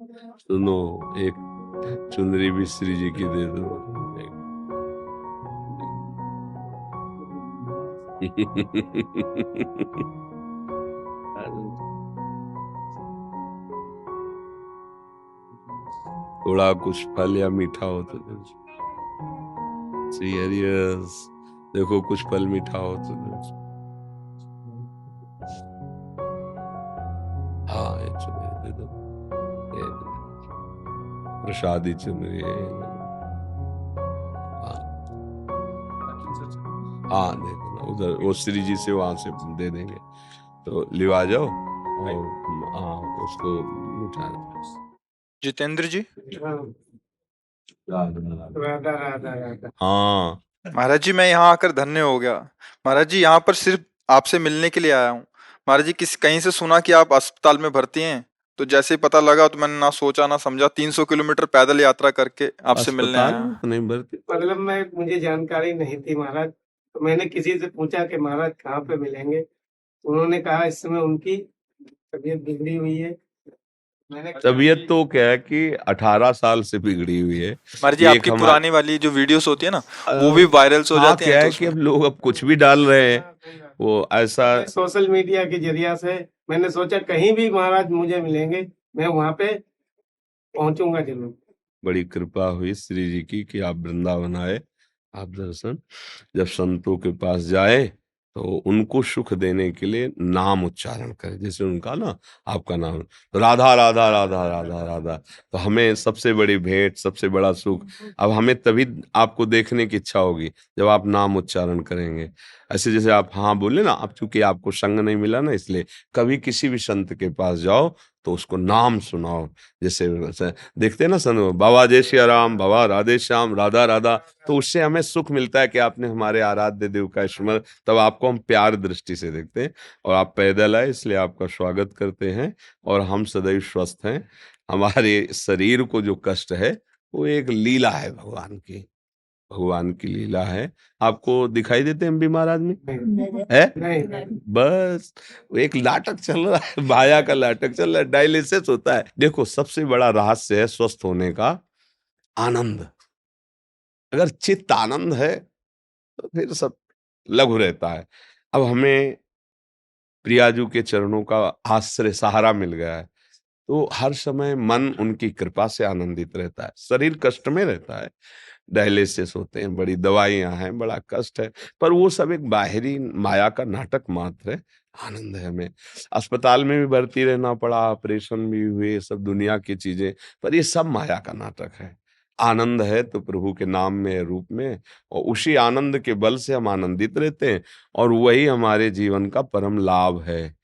सुनो, एक चुनरी भी श्री जी की दे दो। थोड़ा कुछ फल या मीठा हो तो दो। सीरियस, देखो कुछ फल मीठा हो तो दो। हाँ, ये चुनरी दे दो। ये प्रसादी चुनरी है। हाँ हाँ, दे देना उधर, वो श्री जी से वहां से दे देंगे। तो लिवा जाओ और हाँ उसको मिठा। जितेंद्र जी। राधा राधा राधा। हाँ महाराज जी, मैं यहाँ आकर धन्य हो गया। महाराज जी, यहाँ पर सिर्फ आपसे मिलने के लिए आया हूँ। महाराज जी, किस कहीं से सुना कि आप अस्पताल में भर्ती हैं, तो जैसे ही पता लगा तो मैंने ना सोचा ना समझा 300 किलोमीटर पैदल यात्रा करके आपसे मिलने अस्पताल आया। में तो नहीं भर्ती। मतलब मैं मुझे जानकारी नहीं थी महाराज, तो मैंने किसी से पूछा कि महाराज कहाँ पे मिलेंगे, तो उन्होंने कहा इस समय उनकी तबीयत बिगड़ी हुई है। मैंने तबीयत तो क्या है कि 18 साल से बिगड़ी हुई है। महाराज जी, ये एक आपकी पुरानी वाली जो वीडियोस होती है ना, वो भी वायरल हो हाँ, जाती हैं क्या तो है कि उसमें। अब लोग अब कुछ भी डाल रहे हैं, वो ऐसा। सोशल मीडिया के जरिया से मैंने सोचा कहीं भी महाराज मुझे मिलेंगे, मैं वहां पे पहुंचूंगा जरूर। बड़ी कृपा हुई श्री जी की कि आप वृंदावन आए, आप दर्शन। जब संतों के पास जाए तो उनको सुख देने के लिए नाम उच्चारण करें, जैसे उनका ना आपका नाम, तो राधा राधा राधा राधा राधा। तो हमें सबसे बड़ी भेंट, सबसे बड़ा सुख अब हमें तभी आपको देखने की इच्छा होगी जब आप नाम उच्चारण करेंगे। ऐसे जैसे आप हाँ बोले ना, अब चूंकि आपको संग नहीं मिला ना, इसलिए कभी किसी भी संत के पास जाओ तो उसको नाम सुनाओ। जैसे देखते हैं ना सन, बाबा जय सिया राम, बाबा राधे श्याम, राधा राधा, तो उससे हमें सुख मिलता है कि आपने हमारे आराध्य देव का स्मरण, तब आपको हम प्यार दृष्टि से देखते हैं। और आप पैदल आए इसलिए आपका स्वागत करते हैं, और हम सदैव स्वस्थ हैं। हमारे शरीर को जो कष्ट है वो एक लीला है भगवान की, भगवान की लीला है। आपको दिखाई देते हैं बीमार आदमी है? नहीं, बस वो एक नाटक चल रहा है, माया का नाटक चल रहा है, डायलिसिस होता है। देखो सबसे बड़ा रहस्य है स्वस्थ होने का आनंद। अगर चित्त आनंद है तो फिर सब लघु रहता है। अब हमें प्रियाजू के चरणों का आश्रय सहारा मिल गया है, तो हर समय मन उनकी कृपा से आनंदित रहता है। शरीर कष्ट में रहता है, डायलिसिस होते हैं, बड़ी दवाइयां हैं, बड़ा कष्ट है, पर वो सब एक बाहरी माया का नाटक मात्र है। आनंद है हमें। अस्पताल में भी भर्ती रहना पड़ा, ऑपरेशन भी हुए, सब दुनिया की चीजें, पर ये सब माया का नाटक है। आनंद है तो प्रभु के नाम में, रूप में, और उसी आनंद के बल से हम आनंदित रहते हैं, और वही हमारे जीवन का परम लाभ है।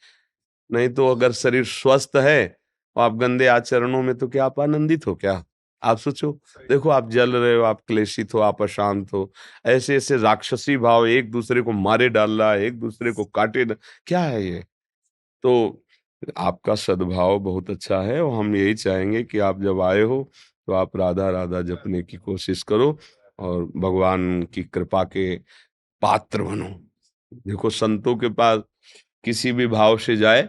नहीं तो अगर शरीर स्वस्थ है और आप गंदे आचरणों में, तो क्या आप आनंदित हो क्या? आप सोचो, देखो आप जल रहे हो, आप क्लेशित हो, आप अशांत हो, ऐसे ऐसे राक्षसी भाव एक दूसरे को मारे डाल रहा है, एक दूसरे को क्या है ये? तो आपका सद्भाव बहुत अच्छा है, और हम यही चाहेंगे कि आप जब आए हो तो आप राधा राधा जपने की कोशिश करो और भगवान की कृपा के पात्र बनो। देखो संतों के पास किसी भी भाव से जाए,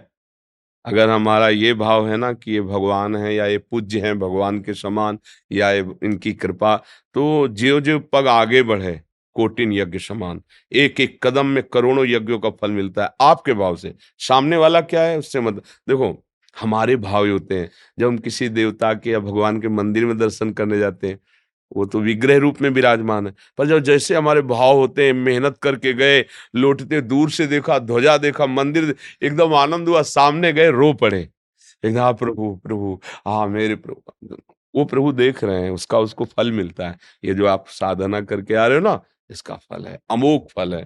अगर हमारा ये भाव है ना कि ये भगवान है या ये पूज्य हैं भगवान के समान, या ये इनकी कृपा, तो ज्यों ज्यों पग आगे बढ़े कोटिन यज्ञ समान, एक एक कदम में करोड़ों यज्ञों का फल मिलता है आपके भाव से। सामने वाला क्या है उससे मत देखो। हमारे भाव ही होते हैं, जब हम किसी देवता के या भगवान के मंदिर में दर्शन करने जाते हैं, वो तो विग्रह रूप में विराजमान है, पर जब जैसे हमारे भाव होते हैं, मेहनत करके गए, लौटते दूर से देखा, ध्वजा देखा, मंदिर, एकदम आनंद हुआ, सामने गए रो पड़े, एकदम हाँ प्रभु प्रभु, हाँ मेरे प्रभु। वो प्रभु देख रहे हैं, उसका उसको फल मिलता है। ये जो आप साधना करके आ रहे हो ना, इसका फल है, अमोघ फल है।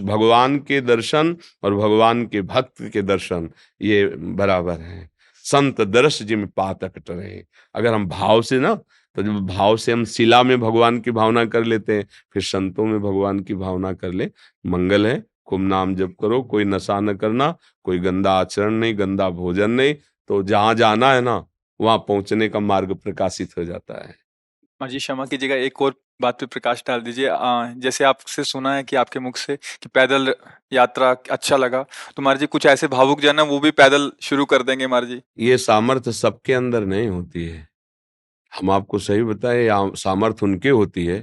भगवान के दर्शन और भगवान के भक्त के दर्शन ये बराबर है। संत दर्श जिम पातक टरे। अगर हम भाव से ना, तो जब भाव से हम शिला में भगवान की भावना कर लेते हैं, फिर संतों में भगवान की भावना कर ले, मंगल है। खूब नाम जप करो, कोई नशा न करना, कोई गंदा आचरण नहीं, गंदा भोजन नहीं, तो जहां जाना है ना, वहां पहुंचने का मार्ग प्रकाशित हो जाता है। महाराज जी क्षमा कीजिएगा, एक और बात पे प्रकाश डाल दीजिए। जैसे आपसे सुना है कि आपके मुख से कि पैदल यात्रा अच्छा लगा, तो महाराज जी कुछ ऐसे भावुक जन है वो भी पैदल शुरू कर देंगे महाराज जी। ये सामर्थ्य सबके अंदर नहीं होती है। हम आपको सही बताएं, सामर्थ्य उनके होती है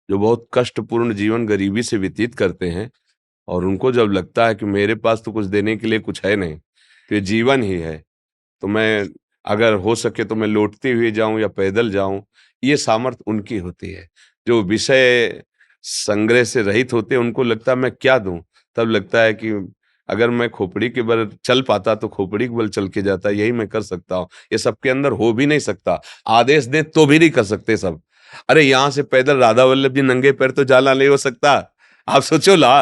जो बहुत कष्टपूर्ण जीवन गरीबी से व्यतीत करते हैं, और उनको जब लगता है कि मेरे पास तो कुछ देने के लिए कुछ है नहीं, तो ये जीवन ही है, तो मैं अगर हो सके तो मैं लौटते हुए जाऊं या पैदल जाऊं, ये सामर्थ्य उनकी होती है। जो विषय संग्रह से रहित होते हैं उनको लगता है मैं क्या दूं, तब लगता है कि अगर मैं खोपड़ी के बल चल पाता तो खोपड़ी के बल चल के जाता, यही मैं कर सकता हूँ। ये सबके अंदर हो भी नहीं सकता, आदेश दे तो भी नहीं कर सकते सब। अरे यहाँ से पैदल राधा वल्लभ जी नंगे पैर तो जाना नहीं हो सकता, आप सोचो ला।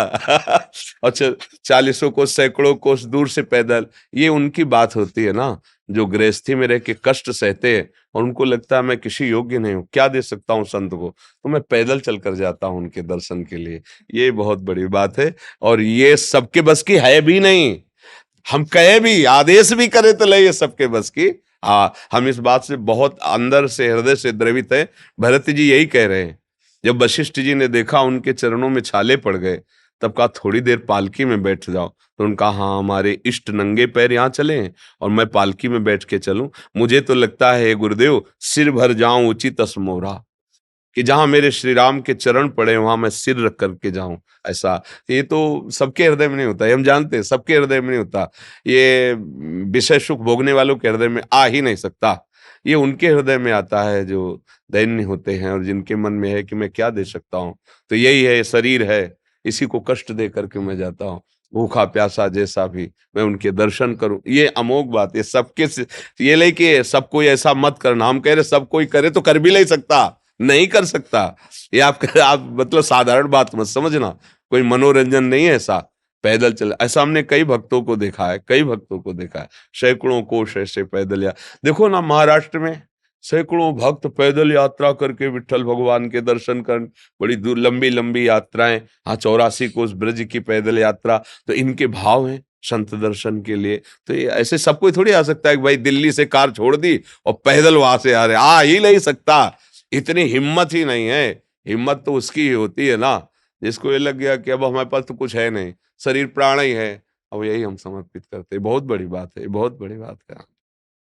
अच्छा, चालीसों कोस सैकड़ों कोस दूर से पैदल, ये उनकी बात होती है ना, जो गृहस्थी में रह के कष्ट सहते हैं और उनको लगता है मैं किसी योग्य नहीं हूँ, क्या दे सकता हूँ संत को, तो मैं पैदल चल कर जाता हूँ उनके दर्शन के लिए। ये बहुत बड़ी बात है, और ये सबके बस की है भी नहीं। हम कहे भी, आदेश भी करे तो ले, ये सबके बस की। हाँ, हम इस बात से बहुत अंदर से, हृदय से द्रवित है। भरत जी यही कह रहे हैं, जब वशिष्ठ जी ने देखा उनके चरणों में छाले पड़ गए, तब कहा थोड़ी देर पालकी में बैठ जाओ। तो उनका हाँ, हमारे इष्ट नंगे पैर यहाँ चले हैं और मैं पालकी में बैठ के चलूं, मुझे तो लगता है गुरुदेव सिर भर जाऊं उचित असमोरा, कि जहां मेरे श्री राम के चरण पड़े वहां मैं सिर रख करके जाऊं। ऐसा ये तो सबके हृदय में नहीं होता, ये हम जानते हैं, सबके हृदय में नहीं होता। ये विषय सुख भोगने वालों के हृदय में आ ही नहीं सकता। ये उनके हृदय में आता है जो दैन्य होते हैं और जिनके मन में है कि मैं क्या दे सकता हूँ। तो यही है, शरीर है, इसी को कष्ट दे करके मैं जाता हूँ, भूखा प्यासा जैसा भी मैं उनके दर्शन करूं। ये अमोघ बात है सबके ये लेके सब कोई ऐसा मत करना, हम कह रहे सब कोई करे तो कर भी नहीं सकता, नहीं कर सकता। ये आप मतलब साधारण बात मत समझना, कोई मनोरंजन नहीं है ऐसा। पैदल चल, ऐसा हमने कई भक्तों को देखा है, कई भक्तों को देखा है, सैकड़ों कोस ऐसे पैदल। या देखो ना, महाराष्ट्र में सैकड़ों भक्त पैदल यात्रा करके विट्ठल भगवान के दर्शन कर, बड़ी दूर लंबी लंबी यात्राएं। हाँ, 84 कोस ब्रज की पैदल यात्रा, तो इनके भाव हैं संत दर्शन के लिए। तो ये ऐसे सब कोई थोड़ी आ सकता है कि भाई दिल्ली से कार छोड़ दी और पैदल वहां से आ रहे, आ ही नहीं सकता। इतनी हिम्मत ही नहीं है। हिम्मत तो उसकी ही होती है ना जिसको ये लग गया कि अब हमारे पास तो कुछ है नहीं, शरीर प्राण ही है, अब यही हम समर्पित करते हैं। बहुत बड़ी बात है, बहुत बड़ी बात है।